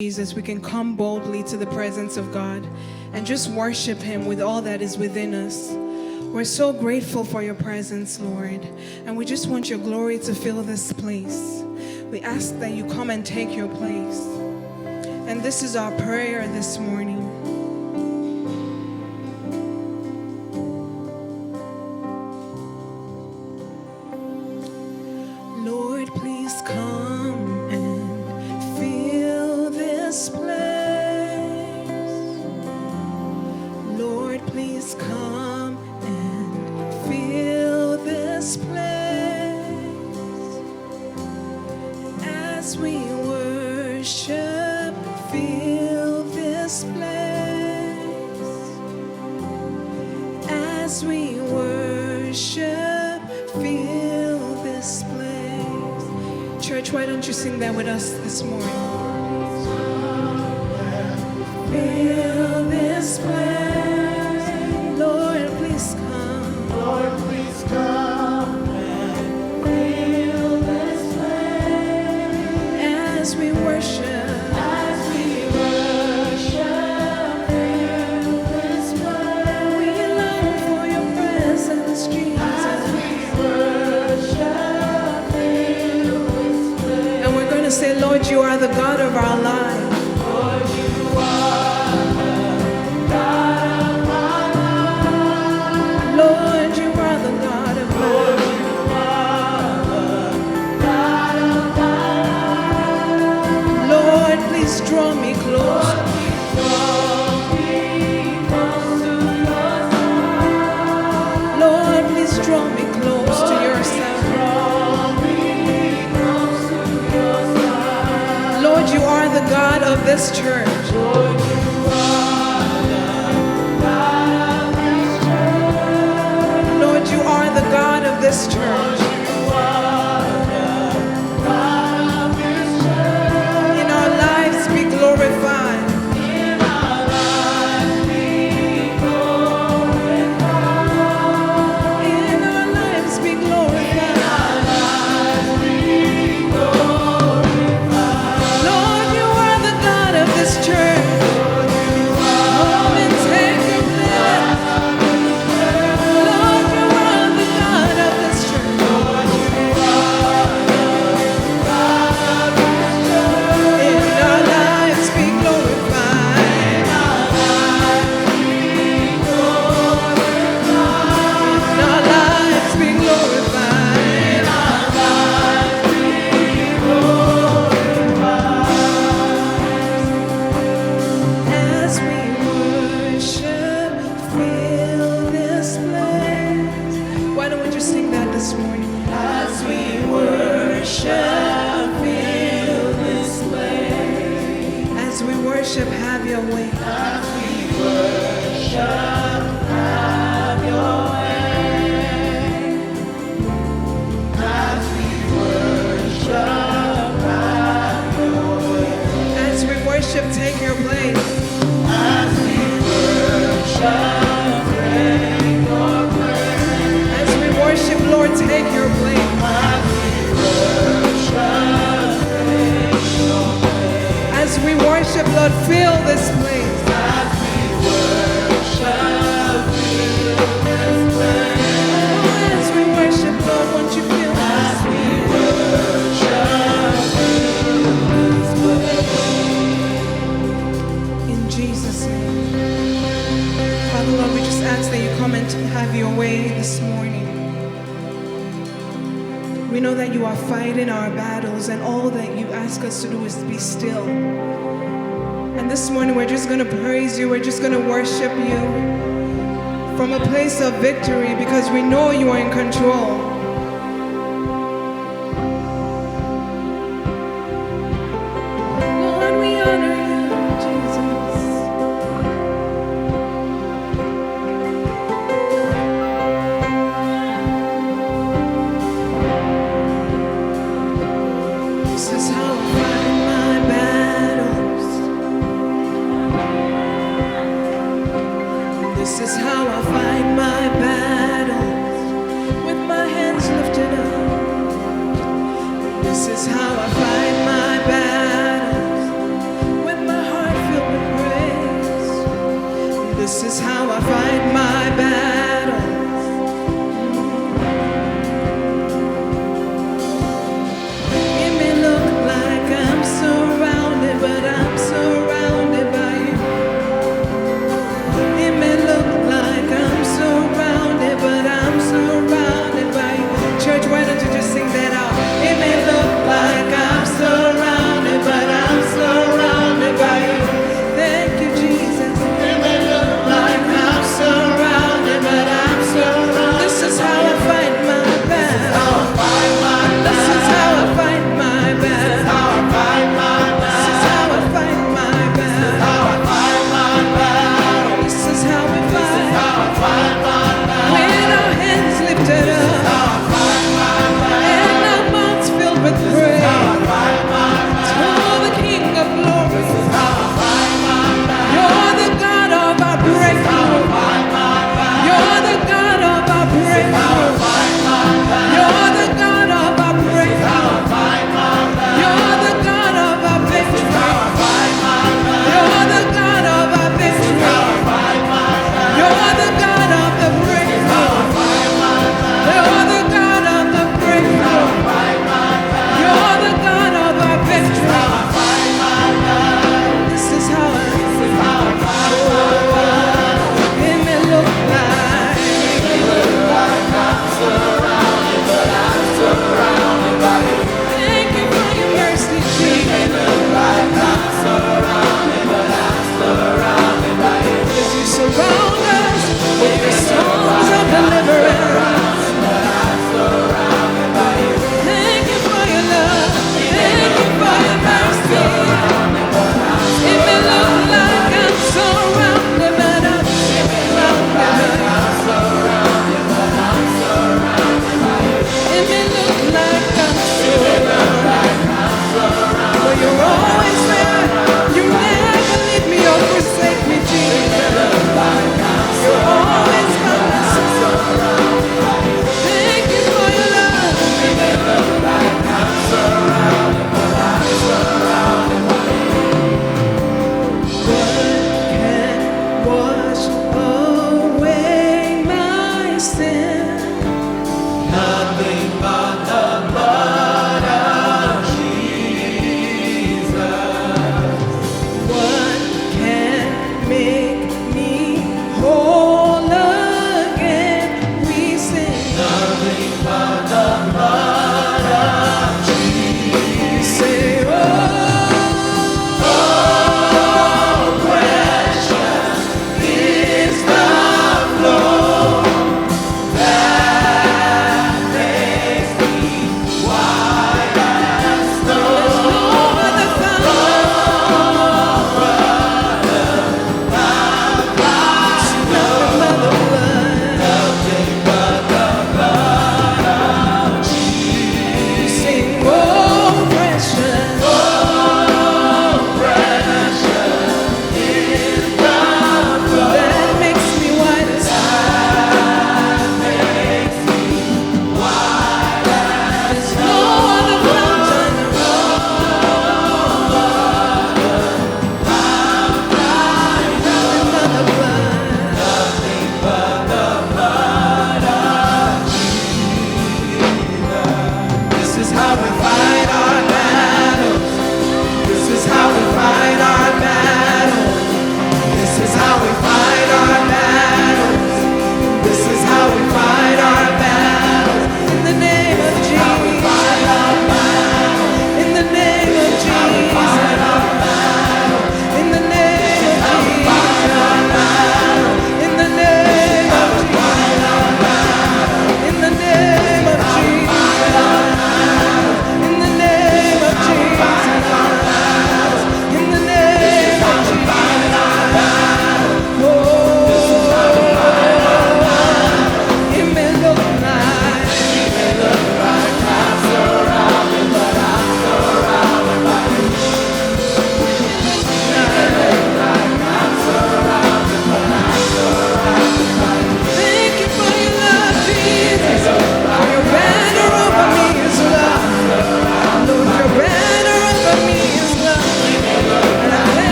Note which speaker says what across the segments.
Speaker 1: Jesus, we can come boldly to the presence of God and just worship Him with all that is within us. We're so grateful for your presence, Lord, and we just want your glory to fill this place. We ask that you come and take your place. And this is our prayer this morning. Lord, please come and fill this place. Lord, please come and fill this place as we worship. Fill this place as we worship. Fill this place. Church, why don't you sing that with us this morning? Fill this place. Lord, please come.
Speaker 2: Lord, please come and fill this place
Speaker 1: As we worship.
Speaker 2: as we worship. Fill this place
Speaker 1: We long for your presence, Jesus.
Speaker 2: as we worship. Fill this place.
Speaker 1: And we're going to say, Lord, you are the God of our lives.
Speaker 2: Lord, you are the God of my life.
Speaker 1: Lord, you are the God of my
Speaker 2: Lord,
Speaker 1: life.
Speaker 2: you are the God of my life.
Speaker 1: Lord, please draw me close. Lord, please draw me close to yourself. Lord, you are the God of this church. Lord, you are the God of this church. In our lives be glorified. In our lives be glorified. Lord, you are the God of this church. Come and take your place. Lord, you are the God of this church. In our lives be glorified. In our lives be glorified. As we worship, fill this place. Why don't we just sing that this morning?
Speaker 2: As we worship, fill this place.
Speaker 1: As we worship, have your way.
Speaker 2: As we worship, have your way. As we worship, have your way.
Speaker 1: As we worship, take your place.
Speaker 2: As we worship, take your place.
Speaker 1: As we worship, Lord, take your place.
Speaker 2: As we worship, take your place.
Speaker 1: As we worship, Lord, fill this place.
Speaker 2: As we worship, fill this place.
Speaker 1: Oh, as we worship, Lord, won't you fill
Speaker 2: As
Speaker 1: this?
Speaker 2: we worship, fill this place.
Speaker 1: In Jesus' name. Father, Lord, we just ask that you come and have your way this morning. We know that you are fighting our battles, and all that you ask us to do is be still. And this morning, we're just going to praise you. We're just going to worship you from a place of victory because we know you are in control. Lord, we honor you, Jesus. This is how I fight my battles. This is how I fight my battles. With my hands This is how I fight my battles. It may look like I'm surrounded, but I'm surrounded by you. It may look like I'm surrounded, but I'm surrounded by you. Church, why don't you just sing that out? It may look like I'm surrounded, but I'm surrounded by you. Thank you, Jesus.
Speaker 2: It may look like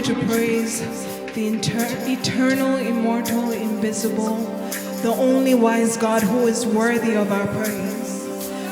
Speaker 1: continue to praise the eternal, immortal, invisible, the only wise God who is worthy of our praise.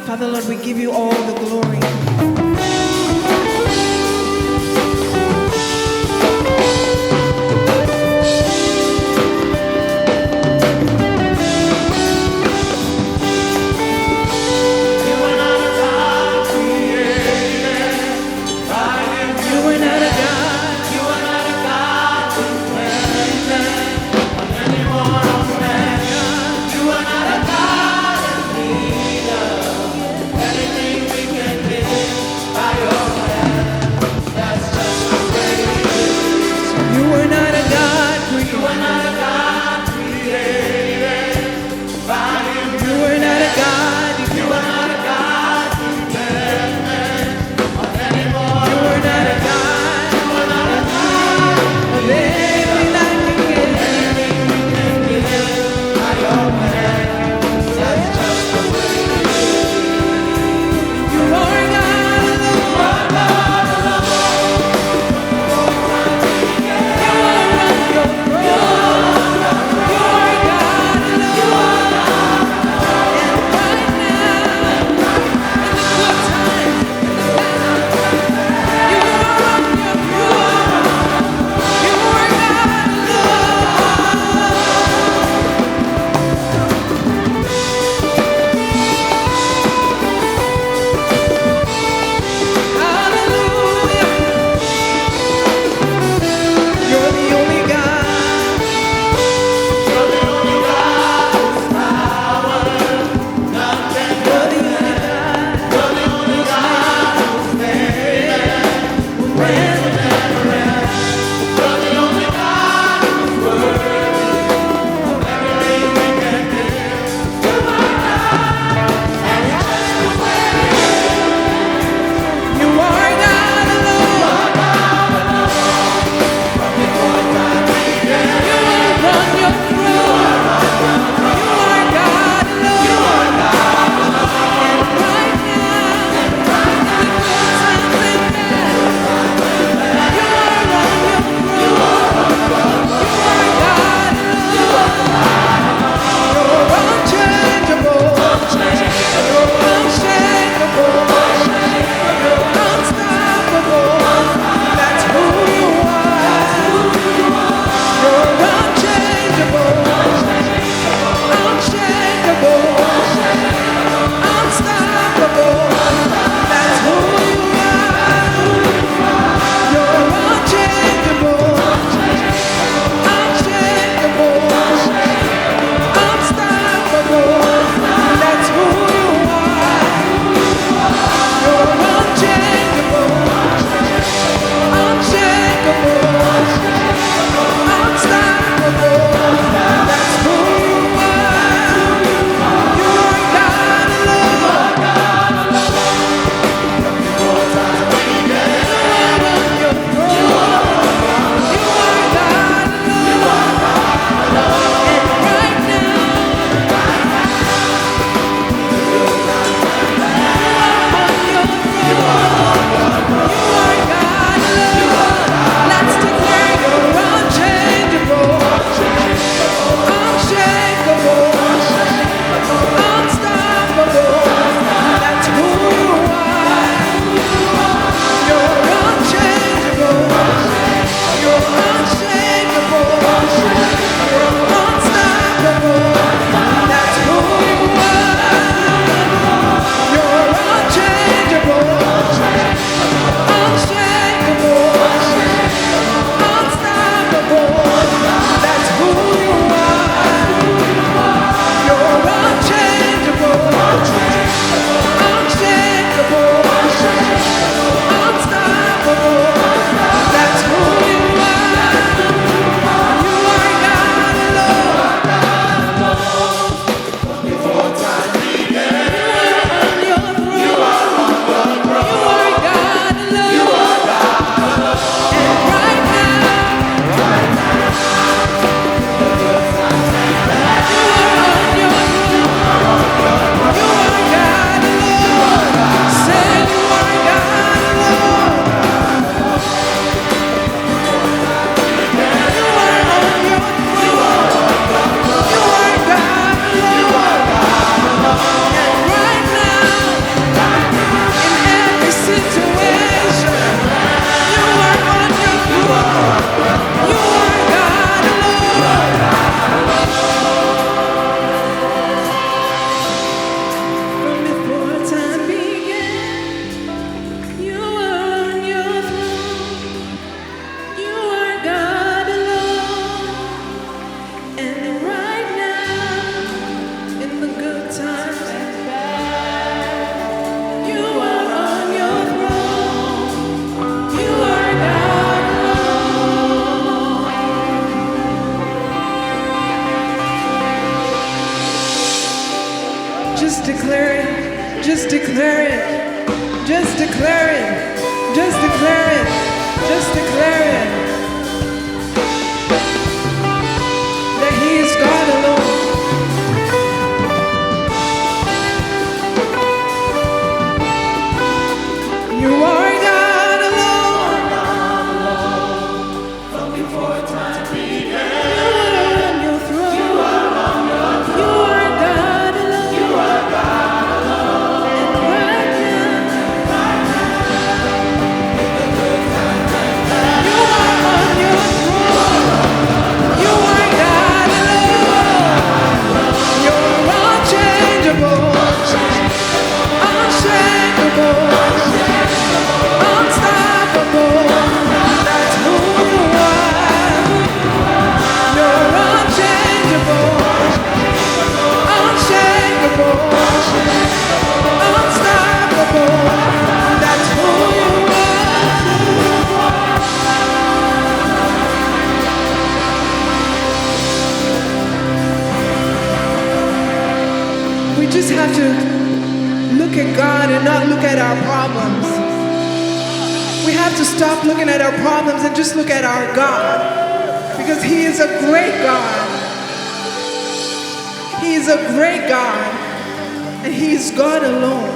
Speaker 1: Father, Lord, we give you all the glory. Just declare it. Just declare it. Just declare it. Just declare it. Just declare it. That He is God alone. You are God alone.
Speaker 2: From before time began.
Speaker 1: You are on your throne. You are God alone.
Speaker 2: You are God alone.
Speaker 1: And right now, you are on your throne. You are God alone. You're unchangeable, unshakable, unstoppable. That's who you are. You're unchangeable, unshakable, unstoppable. That's who you are. We just have to look at God and not look at our problems. We have to stop looking at our problems and just look at our God. Because He is a great God. He is a great God. And He is God alone.